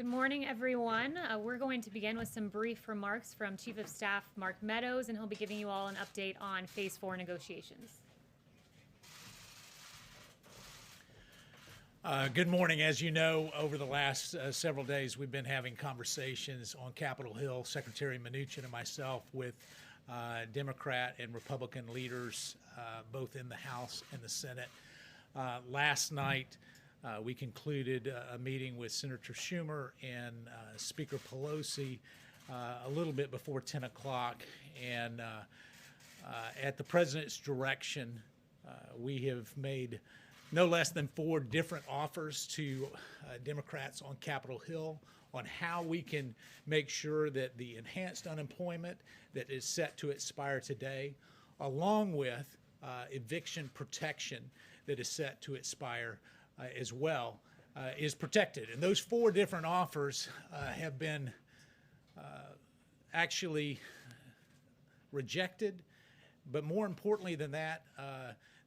morning, everyone. We're going to begin with some brief remarks from Chief of Staff Mark Meadows, and he'll be giving you all an update on Phase 4 negotiations. Good morning. As you know, over the last several days, we've been having conversations on Capitol Hill, Secretary Mnuchin and myself, with Democrat and Republican leaders, both in the House and the Senate. Last night, we concluded a meeting with Senator Schumer and Speaker Pelosi a little bit before 10 o'clock. And at the President's direction, we have made no less than 4 different offers to Democrats on Capitol Hill on how we can make sure that the enhanced unemployment that is set to expire today, along with eviction protection that is set to expire as well, is protected. And those 4 different offers have been actually rejected, but more importantly than that,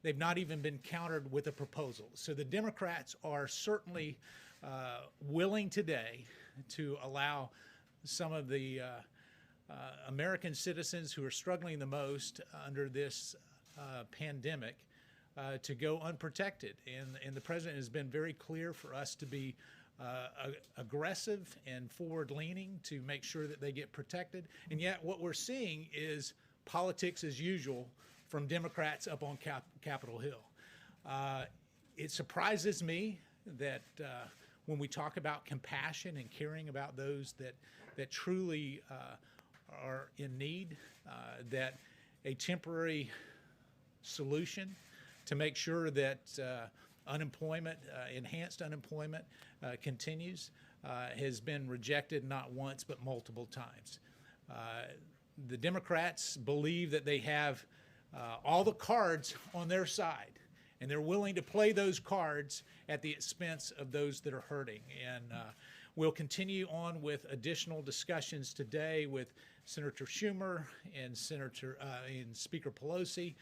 they've not even been countered with a proposal. So the Democrats are certainly willing today to allow some of the American citizens who are struggling the most under this pandemic to go unprotected. And the President has been very clear for us to be aggressive and forward-leaning to make sure that they get protected. And yet what we're seeing is politics as usual from Democrats up on Capitol Hill. It surprises me that when we talk about compassion and caring about those that truly are in need, that a temporary solution to make sure that unemployment, enhanced unemployment continues, has been rejected not once but multiple times. The Democrats believe that they have all the cards on their side, and they're willing to play those cards at the expense of those that are hurting. And we'll continue on with additional discussions today with Senator Schumer and Speaker Pelosi,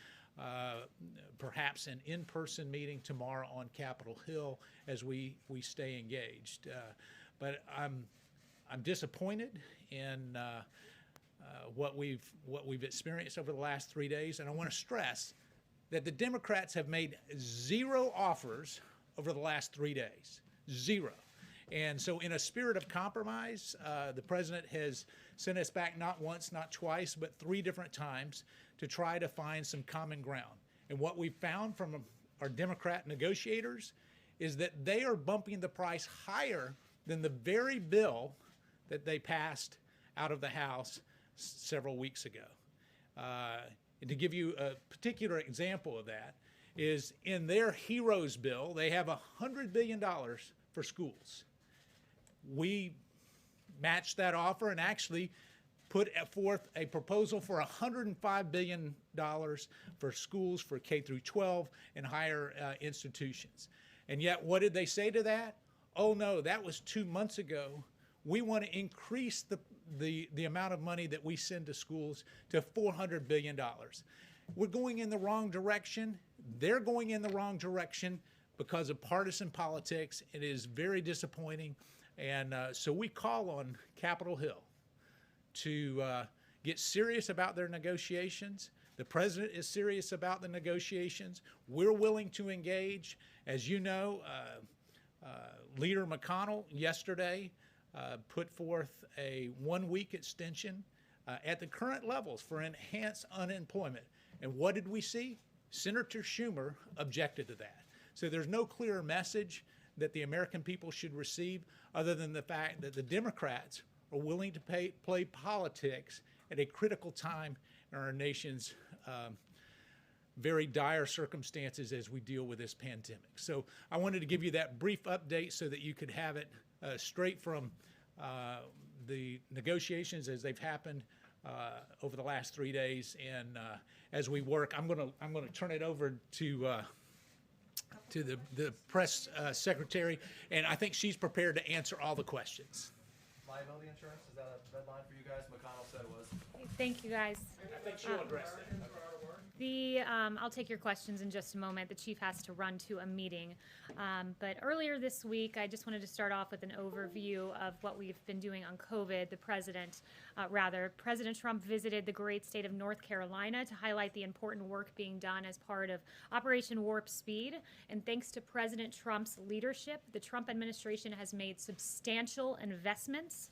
perhaps an in-person meeting tomorrow on Capitol Hill as we stay engaged. But I'm disappointed in what we've experienced over the last 3 days, and I want to stress that the Democrats have made 0 offers over the last 3 days, 0. And so in a spirit of compromise, the President has sent us back not once, not twice, but 3 different times to try to find some common ground. And what we found from our Democrat negotiators is that they are bumping the price higher than the very bill that they passed out of the House several weeks ago. And to give you a particular example of that is in their HEROES bill, they have $100 billion for schools. We matched that offer and actually put forth a proposal for $105 billion for schools for K through 12 and higher institutions. And yet, what did they say to that? Oh no, that was 2 months ago. We want to increase the amount of money that we send to schools to $400 billion. We're going in the wrong direction. They're going in the wrong direction because of partisan politics. It is very disappointing. And so we call on Capitol Hill to get serious about their negotiations. The President is serious about the negotiations. We're willing to engage. As you know, Leader McConnell yesterday put forth a 1-week extension at the current levels for enhanced unemployment. And what did we see? Senator Schumer objected to that. So there's no clearer message that the American people should receive other than the fact that the Democrats are willing to play politics at a critical time in our nation's very dire circumstances as we deal with this pandemic. So I wanted to give you that brief update so that you could have it straight from the negotiations as they've happened over the last 3 days. And as we work, I'm gonna turn it over to the press secretary, and I think she's prepared to answer all the questions. liability insurance? Is that a red line for you guys? McConnell said it was. Thank you, guys. I think she'll address that. I'll take your questions in just a moment. The chief has to run to a meeting. But earlier this week, I just wanted to start off with an overview of what we've been doing on COVID. President Trump visited the great state of North Carolina to highlight the important work being done as part of Operation Warp Speed. And thanks to President Trump's leadership, the Trump administration has made substantial investments,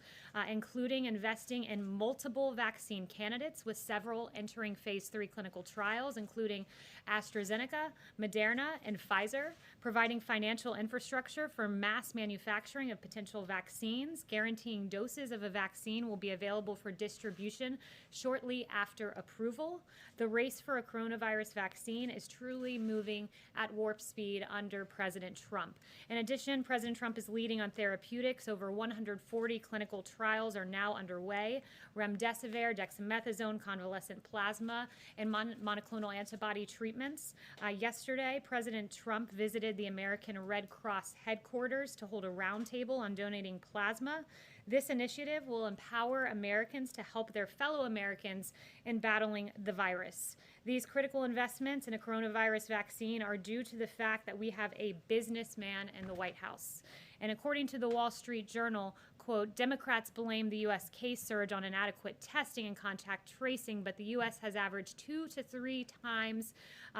including investing in multiple vaccine candidates, with several entering phase 3 clinical trials, including AstraZeneca, Moderna, and Pfizer, providing financial infrastructure for mass manufacturing of potential vaccines, guaranteeing doses of a vaccine will be available for distribution shortly after approval. The race for a coronavirus vaccine is truly moving at warp speed under President Trump. In addition, President Trump is leading on therapeutics. Over 140 clinical trials are now underway. Remdesivir, dexamethasone, convalescent plasma, and monoclonal antibody treatments. Yesterday, President Trump visited the American Red Cross headquarters to hold a roundtable on donating plasma. This initiative will empower Americans to help their fellow Americans in battling the virus. These critical investments in a coronavirus vaccine are due to the fact that we have a businessman in the White House. And according to the Wall Street Journal, quote, Democrats blame the U.S. case surge on inadequate testing and contact tracing, but the U.S. has averaged 2 to 3 times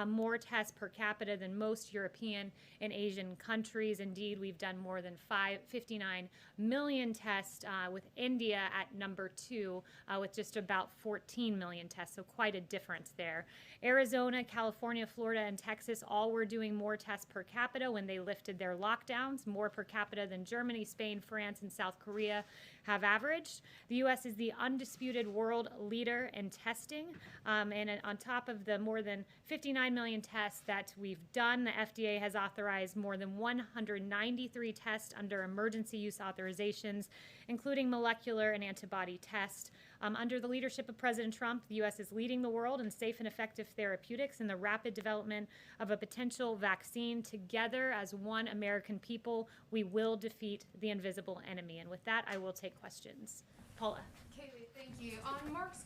more tests per capita than most European and Asian countries. Indeed, we've done more than 59 million tests, with India at number 2 with just about 14 million tests, so quite a difference there. Arizona, California, Florida, and Texas all were doing more tests per capita when they lifted their lockdowns, more per capita than Germany, Spain, France, and South Korea have averaged. The U.S. is the undisputed world leader in testing, and on top of the more than 59 million tests that we've done, the FDA has authorized more than 193 tests under emergency use authorizations, including molecular and antibody tests. Under the leadership of President Trump, the U.S. is leading the world in safe and effective therapeutics and the rapid development of a potential vaccine. Together, as one American people, we will defeat the invisible enemy. And with that, I will take questions. Paula. Kayleigh, thank you. On Mark's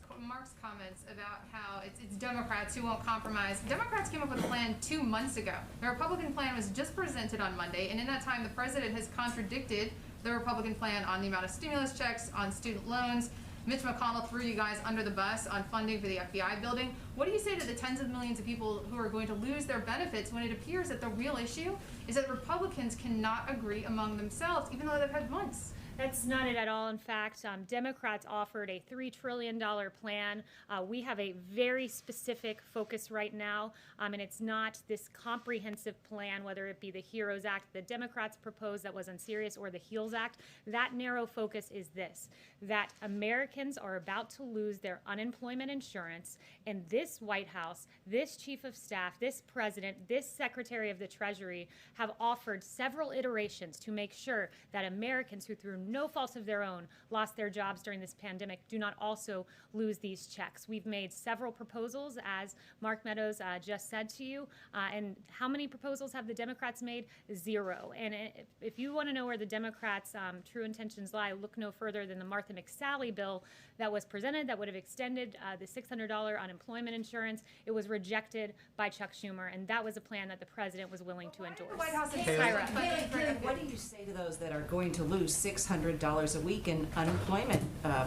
comments about how it's Democrats who won't compromise, Democrats came up with a plan 2 months ago. The Republican plan was just presented on Monday, and in that time, the president has contradicted the Republican plan on the amount of stimulus checks, on student loans. Mitch McConnell threw you guys under the bus on funding for the FBI building. What do you say to the tens of millions of people who are going to lose their benefits when it appears that the real issue is that Republicans cannot agree among themselves, even though they've had months? That's not it at all. In fact, Democrats offered a $3 trillion plan. We have a very specific focus right now, and it's not this comprehensive plan, whether it be the HEROES Act the Democrats proposed that was unserious or the HEALS Act. That narrow focus is this, that Americans are about to lose their unemployment insurance, and this White House, this Chief of Staff, this President, this Secretary of the Treasury have offered several iterations to make sure that Americans who through no fault of their own lost their jobs during this pandemic do not also lose these checks. We've made several proposals, as Mark Meadows just said to you, and how many proposals have the Democrats made? 0. And if you want to know where the Democrats' true intentions lie, look no further than the Martha McSally bill that was presented that would have extended the $600 unemployment insurance. It was rejected by Chuck Schumer, and that was a plan that the president was willing to endorse. The White House Kayleigh, what do you say to those that are going to lose $600 a week in unemployment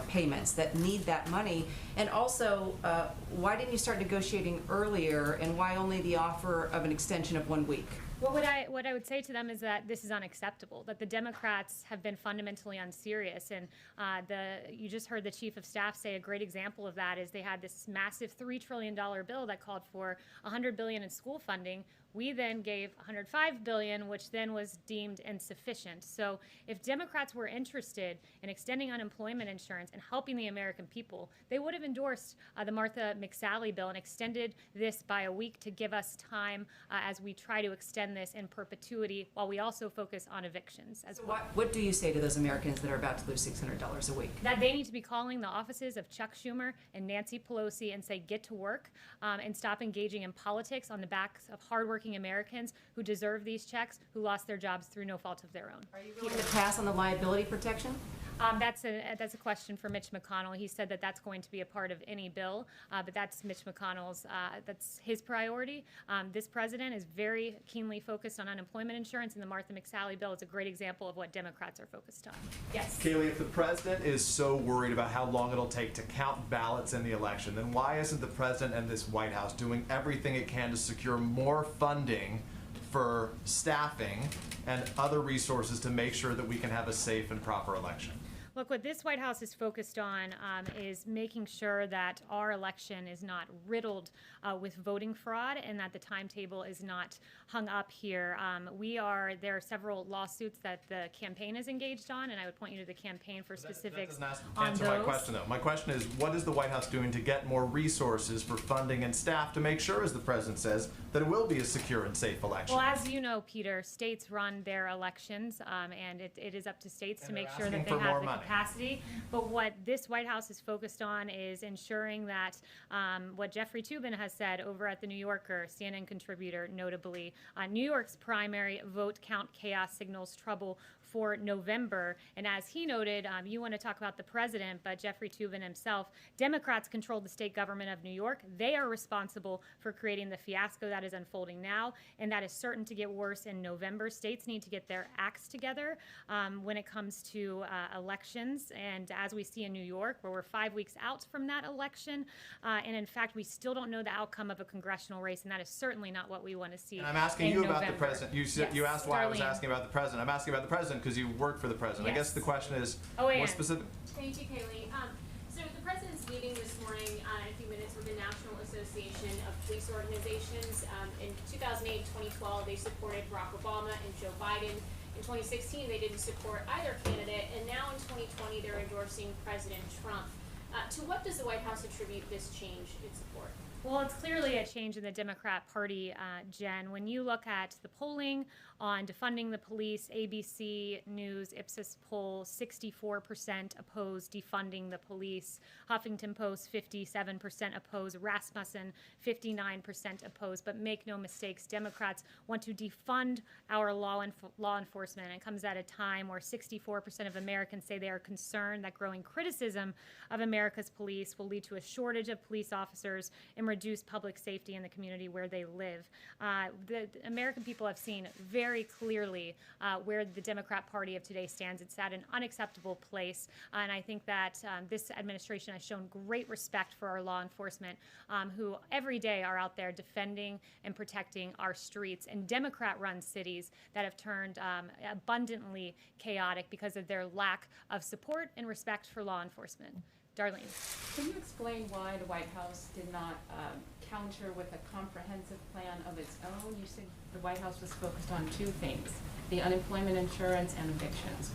payments that need that money? And also, why didn't you start negotiating earlier, and why only the offer of an extension of 1 week? Well, what I would say to them is that this is unacceptable, that the Democrats have been fundamentally unserious. And you just heard the Chief of Staff say a great example of that is they had this massive $3 trillion bill that called for $100 billion in school funding. We then gave $105 billion, which then was deemed insufficient. So if Democrats were interested in extending unemployment insurance and helping the American people, they would have endorsed the Martha McSally bill and extended this by a week to give us time as we try to extend this in perpetuity while we also focus on evictions as well. What do you say to those Americans that are about to lose $600 a week? That they need to be calling the offices of Chuck Schumer and Nancy Pelosi and say, get to work and stop engaging in politics on the backs of hardworking Americans who deserve these checks, who lost their jobs through no fault of their own. Are you willing to pass on the liability protection? That's a question for Mitch McConnell. He said that that's going to be a part of any bill, but that's Mitch McConnell's. That's his priority. This president is very keenly focused on unemployment insurance, and the Martha McSally bill is a great example of what Democrats are focused on. Yes. Kayleigh, if the president is so worried about how long it'll take to count ballots in the election, then why isn't the president and this White House doing everything it can to secure more funding for staffing and other resources to make sure that we can have a safe and proper election? Look, what this White House is focused on is making sure that our election is not riddled with voting fraud and that the timetable is not hung up here. There are several lawsuits that the campaign is engaged on, and I would point you to the campaign for specifics that doesn't on answer those. my question, though. My question is, what is the White House doing to get more resources for funding and staff to make sure, as the president says, that it will be a secure and safe election? Well, as you know, Peter, states run their elections, and it is up to states to And make they're sure that asking they for have more the money. capacity. But what this White House is focused on is ensuring that what Jeffrey Toobin has said over at the New Yorker, CNN contributor notably, New York's primary vote count chaos signals trouble for November. And as he noted, you want to talk about the president, but Jeffrey Toobin himself, Democrats control the state government of New York. They are responsible for creating the fiasco that is unfolding now, and that is certain to get worse in November. States need to get their acts together when it comes to elections. And as we see in New York, where we're 5 weeks out from that election, and in fact, we still don't know the outcome of a congressional race, and that is certainly not what we want to see. And I'm asking in you about the November. president. You said, Yes, you asked why I was Darlene. asking about the president. I'm asking about the president because you work for the president. I guess Yes. the question is Oh, more and- specific. Thank you, Kayleigh. So the president's meeting this morning in a few minutes with the National Association of Police Organizations. In 2008, 2012, they supported Barack Obama and Joe Biden. In 2016, they didn't support either candidate, and now in 2020, they're endorsing President Trump. To what does the White House attribute this change in support? Well, it's clearly a change in the Democrat Party, Jen. When you look at the polling on defunding the police, ABC News, Ipsos poll, 64% oppose defunding the police. Huffington Post, 57% oppose. Rasmussen, 59% oppose. But make no mistakes, Democrats want to defund our law enforcement. It comes at a time where 64% of Americans say they are concerned that growing criticism of America's police will lead to a shortage of police officers and reduce public safety in the community where they live. The American people have seen very clearly where the Democrat Party of today stands. It's at an unacceptable place, and I think that this administration has shown great respect for our law enforcement, who every day are out there defending and protecting our streets in Democrat-run cities that have turned abundantly chaotic because of their lack of support and respect for law enforcement. Darlene. Can you explain why the White House did not counter with a comprehensive plan of its own? You said the White House was focused on two things, the unemployment insurance and evictions.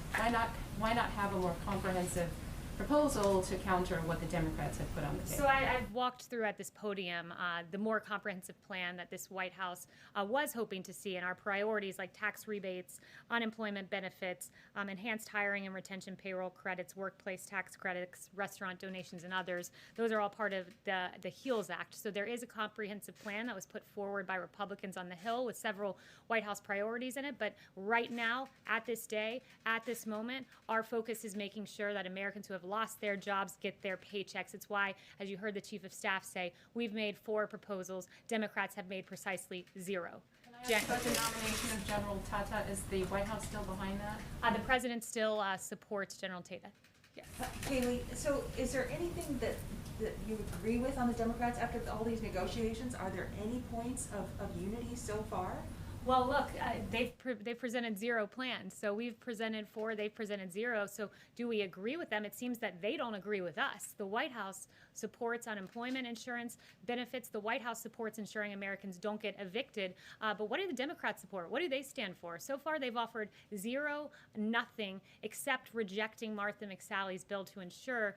Why not have a more comprehensive proposal to counter what the Democrats have put on the table? So I've walked through at this podium the more comprehensive plan that this White House was hoping to see, and our priorities like tax rebates, unemployment benefits, enhanced hiring and retention payroll credits, workplace tax credits, restaurant donations, and others. Those are all part of the HEALS Act. So there is a comprehensive plan that was put forward by Republicans on the Hill with several White House priorities in it. But right now, at this day, at this moment, our focus is making sure that Americans who have lost their jobs get their paychecks. It's why, as you heard the Chief of Staff say, we've made 4 proposals. Democrats have made precisely 0. Jen. But the nomination of General Tata, is the White House still behind that? The president still supports General Tata. Yes. Kayleigh, so is there anything that you agree with on the Democrats after all these negotiations? Are there any points of unity so far? Well, look, they've presented 0 plans. So we've presented 4, they've presented 0. So do we agree with them? It seems that they don't agree with us. The White House supports unemployment insurance benefits. The White House supports ensuring Americans don't get evicted. But what do the Democrats support? What do they stand for? So far, they've offered 0, nothing, except rejecting Martha McSally's bill to ensure